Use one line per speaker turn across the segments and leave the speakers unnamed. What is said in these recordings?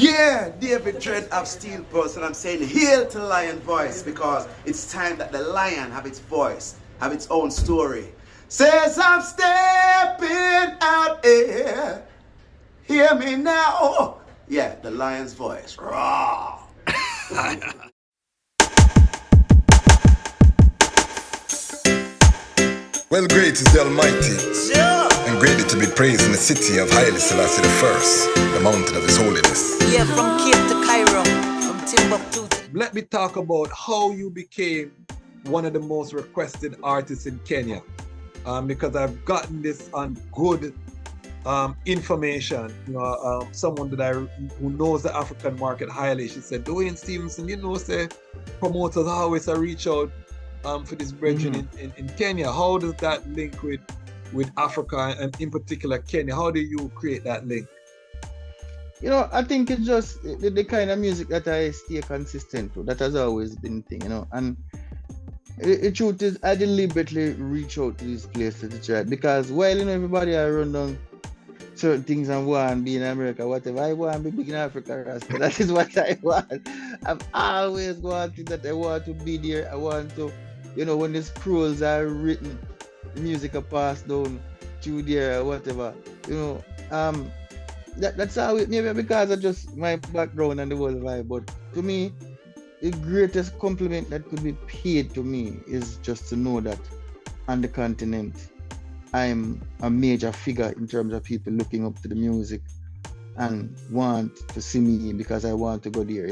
Yeah, David Dread of Steel Pulse, and I'm saying hail to Lion Voice because it's time that the lion have its voice, have its own story. Says I'm stepping out here. Hear me now. Yeah, the lion's voice. Raw.
Well, great is the Almighty, and greatly to be praised in the city of Haile Selassie I, the mountain of His holiness.
Yeah, from Cape to Cairo, from Timbuktu.
Let me talk about how you became one of the most requested artists in Kenya, because I've gotten this on good information. Someone who knows the African market highly. She said, Duane Stephenson, say promoters always reach out for this brethren in Kenya. How does that link with Africa and in particular Kenya? How do you create that link?
I think it's just the kind of music that I stay consistent to. That has always been the thing, and the truth is I deliberately reach out to these places to try, because while everybody I run down certain things and want to be in America, whatever, I want to be big in Africa, Rasta. That is what I want. I've always wanted that. I want to be there. I want to, when the scrolls are written, the music are passed down through there or whatever, that's how it, maybe because of just my background and the whole vibe, but to me, the greatest compliment that could be paid to me is just to know that on the continent, I'm a major figure in terms of people looking up to the music and want to see me because I want to go there,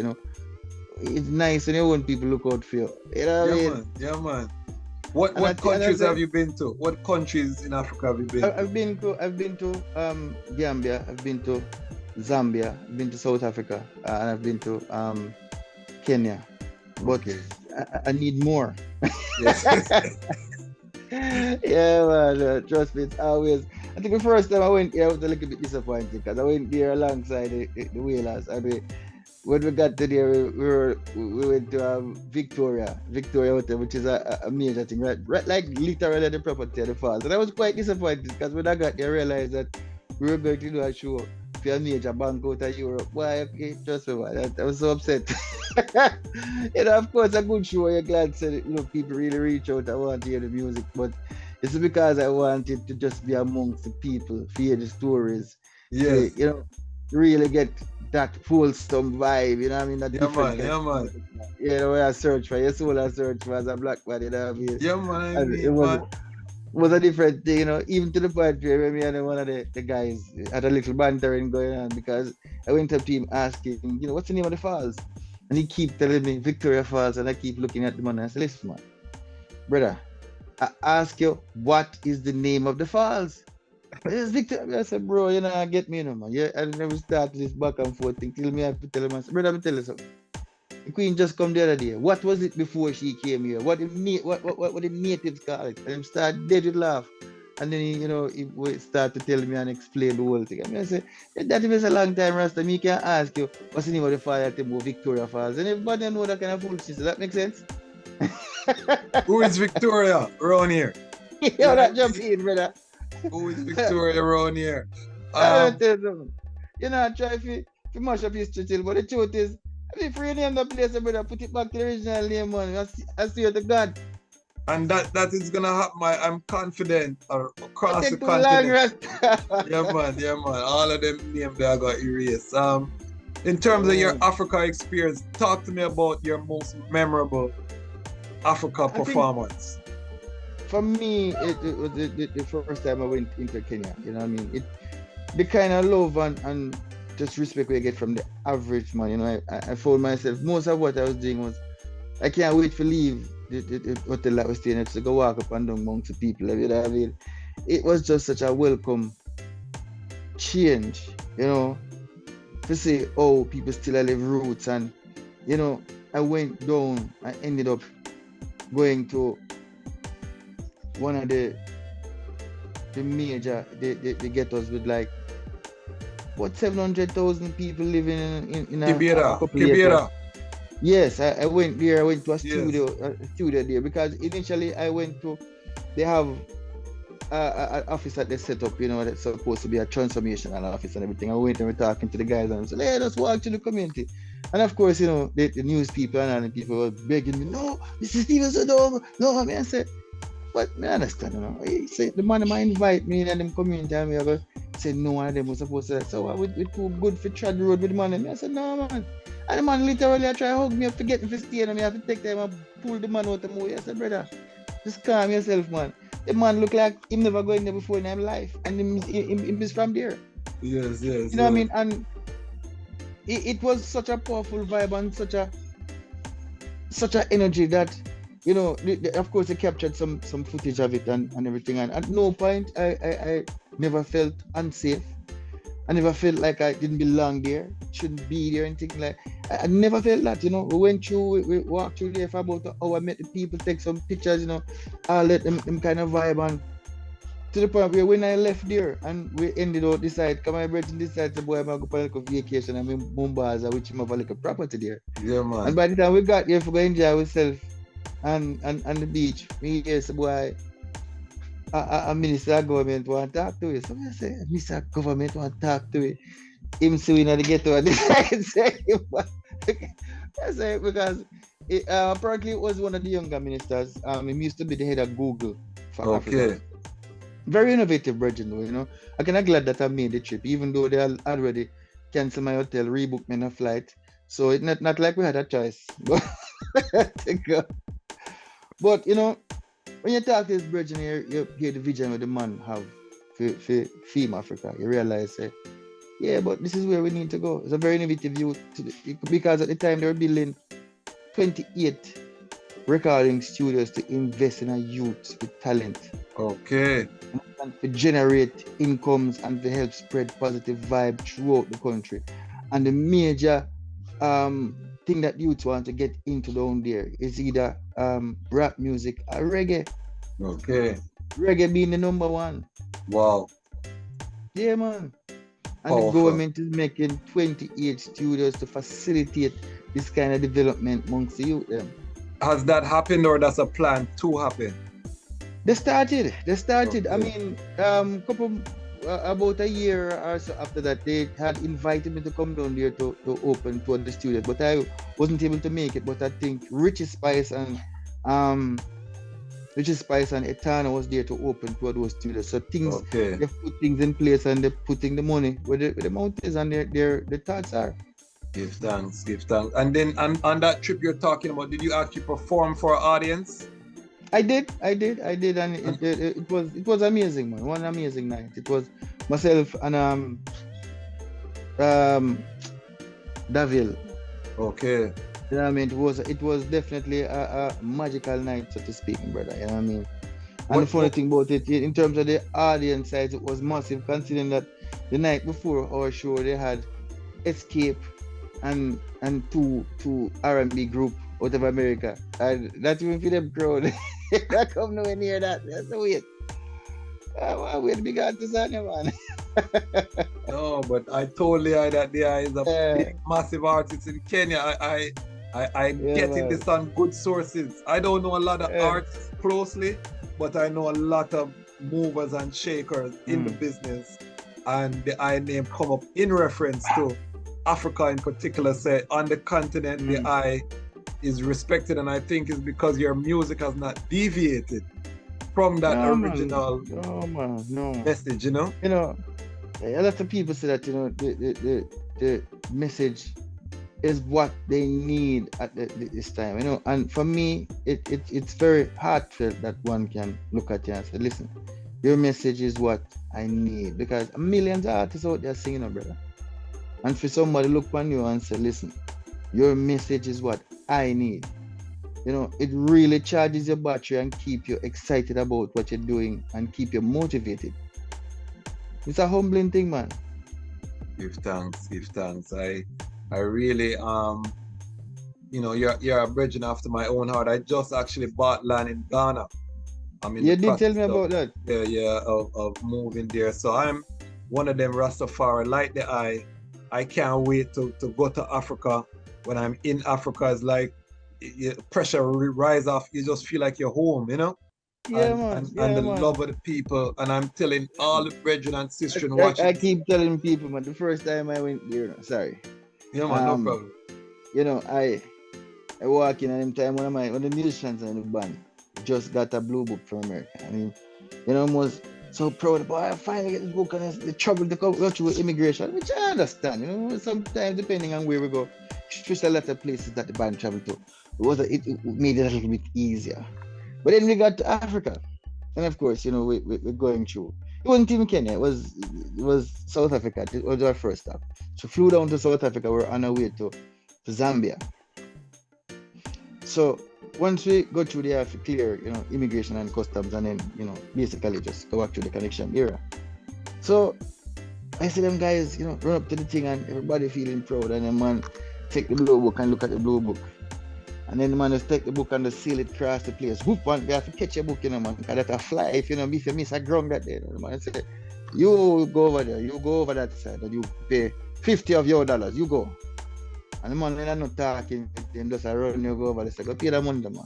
It's nice when people look out for you.
Yeah, man. What countries have you been to? What countries in Africa have you been to?
I've been to Gambia, I've been to Zambia, I've been to South Africa, and I've been to Kenya. But okay. I need more.
Yes.
Yeah, man. Trust me, it's always. I think the first time I went here, I was a little bit disappointed because I went there alongside the Whalers. When we got to there, we went to Victoria Hotel, which is a major thing, right? Like literally the property of the falls. And I was quite disappointed because when I got there, I realized that we were going to do a show for a major bank out of Europe. Why? Okay, trust me, man. I was so upset. Of course, a good show. You're glad that people really reach out. I want to hear the music, but it's because I wanted to just be amongst the people, hear the stories.
Yes.
Really get that wholesome vibe, I mean? That different
man.
Where I search for, your soul I search for as a black man, I mean?
Yeah, man.
It was a different thing, even to the point where me and one of the guys had a little bantering going on because I went up to him asking, what's the name of the falls? And he keep telling me Victoria Falls, and I keep looking at the man and I say, listen, man, brother, I ask you, what is the name of the falls? It's Victoria. I said, bro, get me, man. Yeah, I never started this back and forth thing till me have to tell him, I said, brother, let me tell you something. The queen just come the other day. What was it before she came here? What the natives call it? And him start dead with laugh. And then he would start to tell me and explain the whole thing. I say, that is a long time, Rasta. Me can ask you, what's the name of the fall at Victoria Falls? And everybody know that kind of foolishness. Does that make sense?
Who is Victoria around here?
That jump in, brother.
Who is Victoria around here?
I tell you, I try to mash up history till, but the truth is, if you name the place, brother, put it back to the original name, man. I swear to God.
And that is gonna happen. I'm confident across the continent. Yeah, man. All of them names they got erased. In terms of your Africa experience, talk to me about your most memorable Africa performance.
For me, it was the first time I went into Kenya. I mean? The kind of love and just respect we get from the average man. I found myself, most of what I was doing was, I can't wait to leave the hotel that I was staying at to go walk up and down amongst the people. I mean? It was just such a welcome change, to say, oh, people still have roots. And, I went down, I ended up going to one of the major, the ghettos with like, 700,000 people living in a
Kibera.
Yes, I went there. I went to a studio there because initially I went to, they have office that they set up, that's supposed to be a transformational office and everything. I went and we're talking to the guys and I said, hey, let's walk to the community. And of course, the news people and other people were begging me, no, Mr. Stevenson, no, I mean, I said, but I understand, He said, the man might invite me in the community and we ever said no one of them was supposed to, so we too good for trad road with the man. And I said, no, man. And the man literally I try to hug me up to get me to stay and I have to take time and pull the man out the movie. I said, brother, just calm yourself, man. The man look like him never going there before in his life. And him is from there.
Yes.
You know what I mean? And it was such a powerful vibe and such an energy that, of course they captured some footage of it and everything. And at no point I never felt unsafe. I never felt like I didn't belong there, shouldn't be there, anything like. I never felt that, We went through, we walked through there for about an hour, met the people, take some pictures, I let them kind of vibe on. To the point where when I left there and we ended out this side, come my brother this side, the boy, I'm going to go on a little vacation. I'm in Mombasa, which him have a little property there.
Yeah, man.
And by the time we got there, for going to enjoy ourselves and the beach, me hear the boy, a minister of government want to talk to you. So I say, Mr. Government want to talk to you. Him suing at the ghetto and I say because apparently it was one of the younger ministers. He used to be the head of Google for Africa. Very innovative virgin, I kind of glad that I made the trip, even though they already canceled my hotel, rebooked me a flight. So it's not like we had a choice. But when you talk to this virgin, you hear the vision of the man have for Fame Africa. You realize, yeah, but this is where we need to go. It's a very innovative view because at the time they were building 28 recording studios to invest in a youth with talent.
Okay.
And to generate incomes and to help spread positive vibe throughout the country. And the major thing that youth want to get into down there is either rap music or reggae.
Okay.
Reggae being the number one.
Wow.
Yeah, man. And
Powerful.
the government is making 28 studios to facilitate this kind of development amongst the youth.
Has that happened or that's a plan to happen?
They started.
Okay.
I mean, about a year or so after that, they had invited me to come down there to open two of the studios, but I wasn't able to make it. But I think Richie Spice and Etana was there to open two of those studios. So things they put things in place and they're putting the money where the mouth is and their thoughts are.
Give thanks. And then on that trip you're talking about, did you actually perform for an audience?
I did, and it was amazing, man. One amazing night. It was myself and Davil.
Okay.
You know what I mean? It was definitely a magical night, so to speak, brother. You know what I mean? And the funny thing about it, in terms of the audience size, it was massive, considering that the night before our show they had Escape and two R&B group out of America. And not even for them crowd. I come nowhere near that. That's the way. We're the big artists on you, man.
No, but I totally heard that there is a big, massive artist in Kenya. I'm getting this on good sources. I don't know a lot of artists closely, but I know a lot of movers and shakers in the business. And the I name come up in reference to Africa in particular. Say on the continent, the I is respected, and I think it's because your music has not deviated from that original message, You know,
a lot of people say that the message is what they need at this time, and for me it's very heartfelt that one can look at you and say, listen, your message is what I need, because millions of artists out there singing, brother, and for somebody look on you and say, listen, your message is what I need. It really charges your battery and keep you excited about what you're doing and keep you motivated. It's a humbling thing, man.
Give thanks. I really you're a virgin after my own heart. I just actually bought land in Ghana.
You did tell me about that.
Of moving there. So I'm one of them Rastafari, like the I can't wait to go to Africa. When I'm in Africa, it's like pressure rise off. You just feel like you're home,
Yeah, man.
and
Yeah,
the
man.
love of the people. And I'm telling all the brethren and sisters
I
watching.
keep telling people, man, the first time I went there, sorry.
Yeah, man, no
Um,
problem.
you know, I walk in at them time one of the musicians in the band just got a blue book from America. I mean, you know, I was so proud, boy, I finally get this book and it's the trouble to go through immigration, which I understand, you know, sometimes depending on where we go, just a lot of places that the band travel to. It made it a little bit easier. But then we got to Africa. And of course, you know, we're going through. It wasn't even Kenya, it was South Africa. It was our first stop. So flew down to South Africa, we're on our way to Zambia. So once we go through there to clear, you know, immigration and customs and then, you know, basically just go back to the connection area. So I see them guys, you know, run up to the thing and everybody feeling proud and the man take the blue book and look at the blue book. And then the man just take the book and just seal it across the place. Whoop, one, they have to catch a book, you know, man. Because that's a fly if you miss a ground that day. You know, the man say, you go over there, you go over that side and you pay 50 of your dollars, you go. And the man when I'm not talking, then just run you go over there, say, go pay the money, man.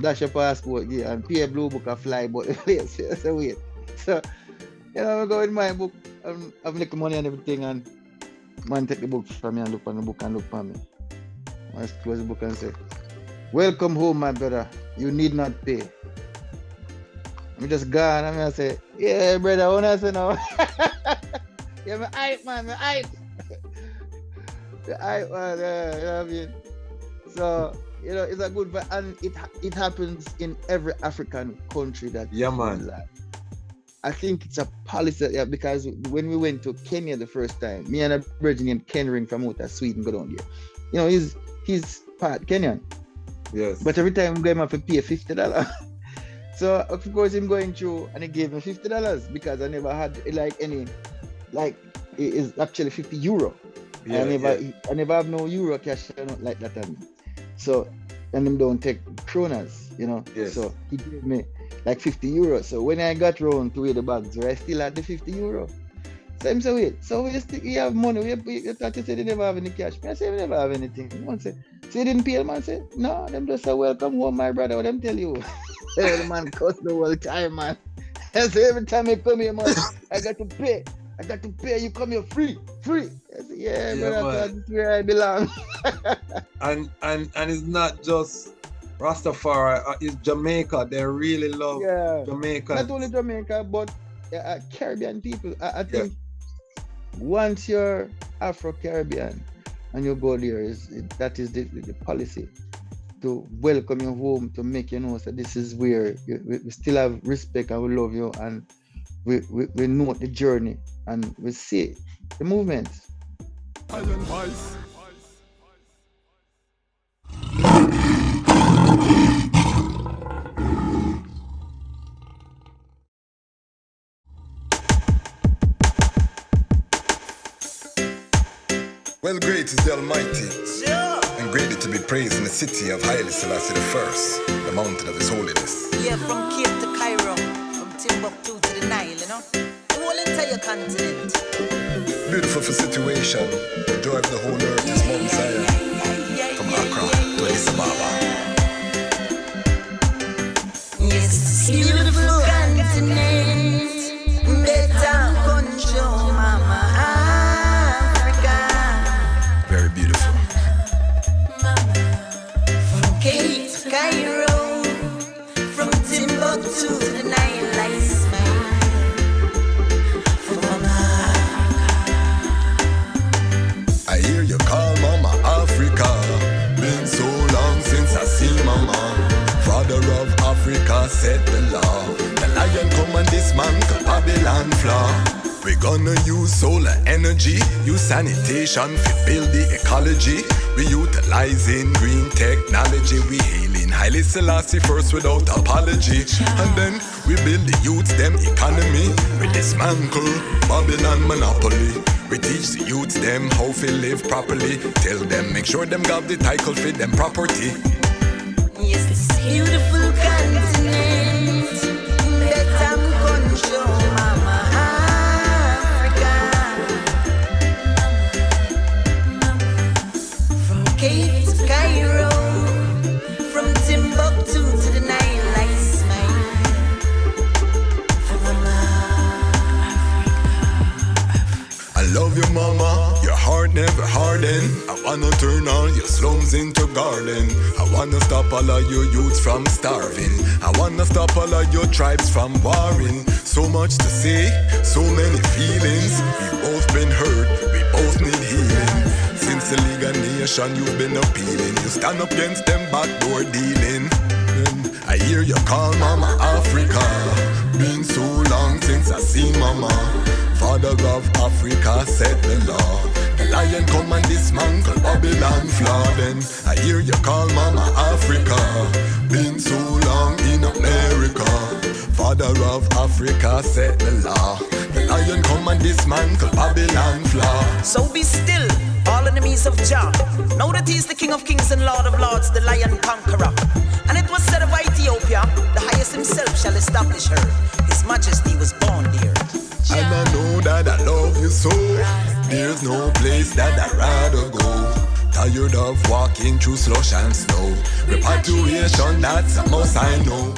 Dash your passport, yeah, and pay a blue book and fly about the place. So wait. So, you know, I go in my book, I've little money and everything, and man take the book from me and look on the book and look for me. I just close the book and say, welcome home, my brother. You need not pay. I'm just gone. I say, yeah, brother, what I say now? Yeah, my hype, man, my hype. The hype, man, you know what I mean? So, you know, it's a good vibe. And it happens in every African country that
Yeah, man.
I think it's a policy, yeah, because when we went to Kenya the first time, me and a brother named Ken Ring from out of Sweden go down there. You know, he's part Kenyan.
Yes.
But every time I'm going to have to pay $50. So of course I'm going through and he gave me $50 because I never had it is actually 50 euro.
Yeah,
I never have no euro cash like that on me. So and them don't take kronas, you know.
Yes.
So he gave me like 50 euros. So when I got round to weigh the bags, I still had the 50 euro. So I'm say, wait, so we have money. You thought you said you never have any cash. I say we never have anything. Man say, so you didn't pay? The man say, no, them just say, welcome home, my brother. What them tell you? The man cuss the whole time, man. I say, every time I come here, man, I got to pay. You come here free. I say, yeah, brother, this is where I belong.
and it's not just Rastafari, it's Jamaica. They really love Jamaica.
Not only Jamaica, but Caribbean people. I think once you're Afro-Caribbean and you go there, that is the policy to welcome you home, to make you know that this is where we still have respect and we love you and we know the journey and we see the movement.
Well, great is the Almighty, and greatly to be praised in the city of Haile Selassie I, the mountain of His holiness.
Yeah, from Cape to Cairo, from Timbuktu to the Nile, you know, the whole entire continent.
Beautiful for situation, the joy of the whole earth is Mount Zion, from Accra to Addis Ababa.
Yes, beautiful continent, better control, mama.
Very beautiful.
From Cape to Cairo, from Timbuktu to the Nile, I smile. From
I hear you call Mama Africa. Been so long since I seen Mama. Father of Africa set the law. The lion come and dismantle Babylon flaw. We gonna use solar energy, use sanitation to build the ecology. We utilizing green technology. We hailing Haile Selassie first without apology. And then we build the youths them economy. We dismantle Babylon monopoly. We teach the youths them how to live properly. Tell them make sure them got the title for them property.
yes, this beautiful continent, better control, mama. From Cape to Cairo, from Timbuktu to the Nile, I smile.
wanna turn all your slums into garden. I wanna stop all of your youths from starving. I wanna stop all of your tribes from warring. So much to say, so many feelings. We've both been hurt, we both need healing. Since the League of Nations you've been appealing. You stand up against them backdoor dealing. I hear you call Mama Africa. Been so long since I seen Mama. Father of Africa set the law. The lion come and dismantle Babylon flaw. Then I hear you call Mama Africa. Been so long in America. Father of Africa set the law. The lion come and dismantle Babylon flaw.
So be still, all enemies of Jah. Know that he's the King of Kings and Lord of Lords, the lion conqueror. And it was said of Ethiopia, the highest himself shall establish her. His majesty was born there.
And I know that I love you so. There's no place that I'd rather go. Tired of walking through slush and snow. Repatriation, that's a must I know.